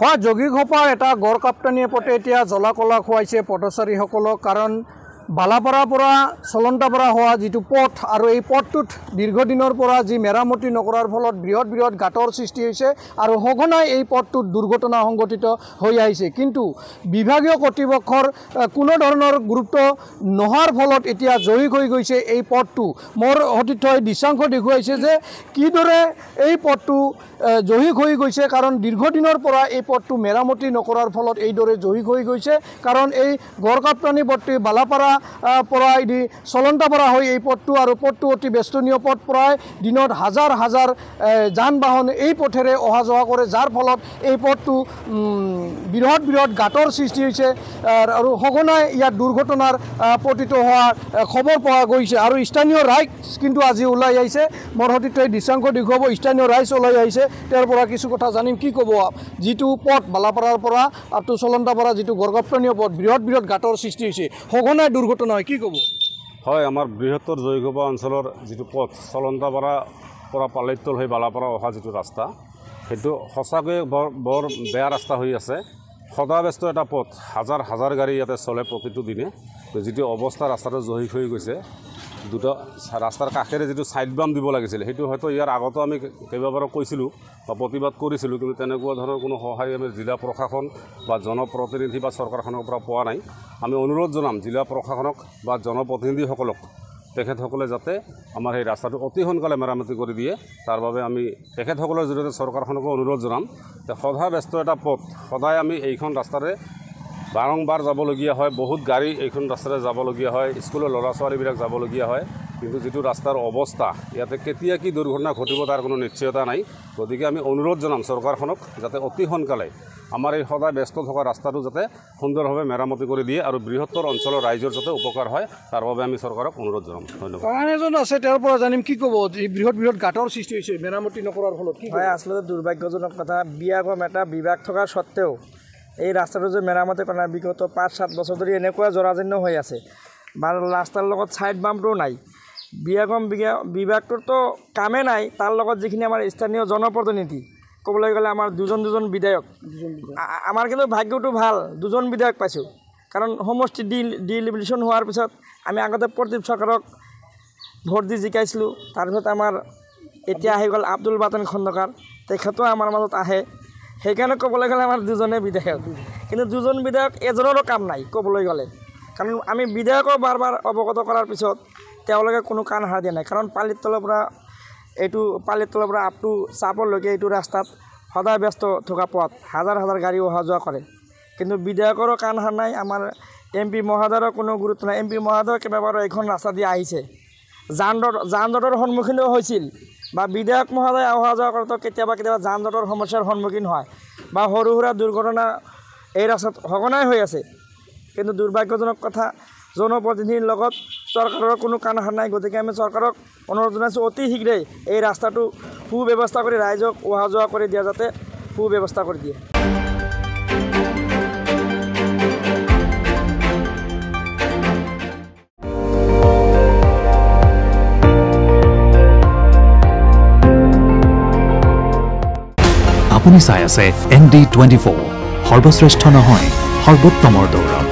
যোগীঘোপাৰ এটা গড় কাপ্তানীয়ে পথে এতিয়া জলাকলা খুৱাইছে পথচাৰীসকলক কাৰণ বালাপাৰাৰ পৰা চলন্তাপাৰা হোৱা যিটো পথ আৰু এই পথটোত দীৰ্ঘদিনৰ পৰা যি মেৰামতি নকৰাৰ ফলত বৃহৎ বৃহৎ গাঁতৰ সৃষ্টি হৈছে আৰু সঘনাই এই পথটোত দুৰ্ঘটনা সংঘটিত হৈ আহিছে কিন্তু বিভাগীয় কৰ্তৃপক্ষৰ কোনো ধৰণৰ গুৰুত্ব নোহোৱাৰ ফলত এতিয়া জয়ী হৈ গৈছে এই পথটো মোৰ সতীৰ্থই দৃশ্যাংশ দেখুৱাইছে যে কিদৰে এই পথটো জয়ী হৈ গৈছে কাৰণ দীৰ্ঘদিনৰ পৰা এই পথটো মেৰামতি নকৰাৰ ফলত এইদৰে জয়ী হৈ গৈছে কাৰণ এই গড়কাপ্তানী পথটো বালাপাৰা পৰা এদি চলন্তাপাৰা হৈ এই পথটো আৰু পথটো অতি ব্যস্তনীয় পথ প্ৰায় দিনত হাজাৰ হাজাৰ যান বাহন এই পথেৰে অহা যোৱা কৰে যাৰ ফলত এই পথটো বৃহৎ বৃহৎ গাঁতৰ সৃষ্টি হৈছে আৰু সঘনাই ইয়াত দুৰ্ঘটনাৰ পতিত হোৱাৰ খবৰ পোৱা গৈছে আৰু স্থানীয় ৰাইজ কিন্তু আজি ওলাই আহিছে মোৰ সতীৰ্থই দৃশ্যাংশ দেখুৱাব স্থানীয় ৰাইজ ওলাই আহিছে তেওঁৰ পৰা কিছু কথা জানিম কি ক'ব যিটো পথ বালাপাৰাৰ পৰা আপ টু চলন্তাপাৰা যিটো গড়কাপ্তানীয় পথ বৃহৎ বৃহৎ গাঁতৰ সৃষ্টি হৈছে সঘনাই দুৰ্ঘটনা হয় কি ক'ব হয় আমাৰ বৃহত্তৰ জয়ীঘোপা অঞ্চলৰ যিটো পথ চলন্তাপাৰা পৰা পালেইতল হৈ বালাপাৰা অহা যিটো ৰাস্তা সেইটো সঁচাকৈ বৰ বেয়া ৰাস্তা হৈ আছে সদাব্যস্ত এটা পথ হাজাৰ হাজাৰ গাড়ী ইয়াতে চলে প্ৰতিটো দিনে যিটো অৱস্থা ৰাস্তাটো জহি হৈ গৈছে দুটা ৰাস্তাৰ কাষেৰে যিটো সাইড বাম দিব লাগিছিল সেইটো হয়তো ইয়াৰ আগতো আমি কেইবাবাৰো কৈছিলোঁ বা প্ৰতিবাদ কৰিছিলোঁ কিন্তু তেনেকুৱা ধৰণৰ কোনো সহায় আমি জিলা প্ৰশাসন বা জনপ্ৰতিনিধি বা চৰকাৰখনৰ পৰা পোৱা নাই আমি অনুৰোধ জনাম জিলা প্ৰশাসনক বা জনপ্ৰতিনিধিসকলক তেখেতসকলে যাতে আমাৰ এই ৰাস্তাটো অতি সোনকালে মেৰামতি কৰি দিয়ে তাৰ বাবে আমি তেখেতসকলৰ জৰিয়তে চৰকাৰখনকো অনুৰোধ জনাম যে সদাব্যস্ত এটা পথ সদায় আমি এইখন ৰাস্তাৰে বাৰম্বাৰ যাবলগীয়া হয় বহুত গাড়ী এইখন ৰাস্তাৰে যাবলগীয়া হয় স্কুলৰ ল'ৰা ছোৱালীবিলাক যাবলগীয়া হয় কিন্তু যিটো ৰাস্তাৰ অৱস্থা ইয়াতে কেতিয়া কি দুৰ্ঘটনা ঘটিব তাৰ কোনো নিশ্চয়তা নাই গতিকে আমি অনুৰোধ জনাম চৰকাৰখনক যাতে অতি সোনকালে আমাৰ এই সদায় ব্যস্ত থকা ৰাস্তাটো যাতে সুন্দৰভাৱে মেৰামতি কৰি দিয়ে আৰু বৃহত্তৰ অঞ্চলৰ ৰাইজৰ যাতে উপকাৰ হয় তাৰ বাবে আমি চৰকাৰক অনুৰোধ জনাম ধন্যবাদ এজন আছে তেওঁৰ পৰা জানিম কি ক'ব এই বৃহৎ বৃহৎ গাঁতৰ সৃষ্টি হৈছে মেৰামতি নকৰাৰ ফলত কি হয় আচলতে দুৰ্ভাগ্যজনক কথা বিয়াগম এটা বিভাগ থকাৰ স্বত্তেও এই ৰাস্তাটো যে মেৰামতি কৰা বিগত ৫-৭ বছৰ ধৰি এনেকুৱা জৰাজীৰ্ণ হৈ আছে বা ৰাস্তাৰ লগত ছাইড বাম্পটোও নাই বিয়াগম বিভাগটোতো কামে নাই তাৰ লগত যিখিনি আমাৰ স্থানীয় জনপ্ৰতিনিধি ক'বলৈ গ'লে আমাৰ দুজন বিধায়ক আমাৰ কিন্তু ভাগ্যটো ভাল দুজন বিধায়ক পাইছোঁ কাৰণ সমষ্টি ডিলিমিটেশ্যন হোৱাৰ পিছত আমি আগতে প্ৰদীপ চৰকাৰক ভোট দি জিকাইছিলোঁ তাৰপিছত আমাৰ এতিয়া আহি গ'ল আব্দুল বাতেন খণ্ডকাৰ তেখেতো আমাৰ মাজত আহে সেইকাৰণে ক'বলৈ গ'লে আমাৰ দুজনে বিধায়ক কিন্তু দুজন বিধায়ক এজনৰো কাম নাই ক'বলৈ গ'লে কাৰণ আমি বিধায়কক বাৰ বাৰ অৱগত কৰাৰ পিছত তেওঁলোকে কোনো কাণ সাৰ দিয়া নাই কাৰণ পালিতলৰ পৰা আপ টু চাপৰলৈকে এইটো ৰাস্তাত সদায় ব্যস্ত থকা পথ হাজাৰ হাজাৰ গাড়ী অহা যোৱা কৰে কিন্তু বিধায়কৰো কাণ সাৰ নাই আমাৰ MP মহোদয়ৰো কোনো গুৰুত্ব নাই MP মহোদয় কেইবাবাৰো এইখন ৰাস্তা দি আহিছে যান জঁটৰ সন্মুখীনো হৈছিল বা বিধায়ক মহোদয় অহা যোৱা কৰোঁতে কেতিয়াবা যান জঁটৰ সমস্যাৰ সন্মুখীন হয় বা সৰু সুৰা দুৰ্ঘটনা এই ৰাস্তাত সঘনাই হৈ আছে কিন্তু দুৰ্ভাগ্যজনক কথা জনপ্ৰতিনিধিৰ লগত চৰকাৰৰ কোনো কাণ সাৰ নাই গতিকে আমি চৰকাৰক অনুৰোধ জনাইছোঁ অতি শীঘ্ৰেই এই ৰাস্তাটো সুব্যৱস্থা কৰি ৰাইজক অহা যোৱা কৰি দিয়া যাতে সুব্যৱস্থা কৰি দিয়ে আপুনি চাই আছে ND24 সৰ্বশ্ৰেষ্ঠ নহয় সৰ্বোত্তমৰ দৌৰ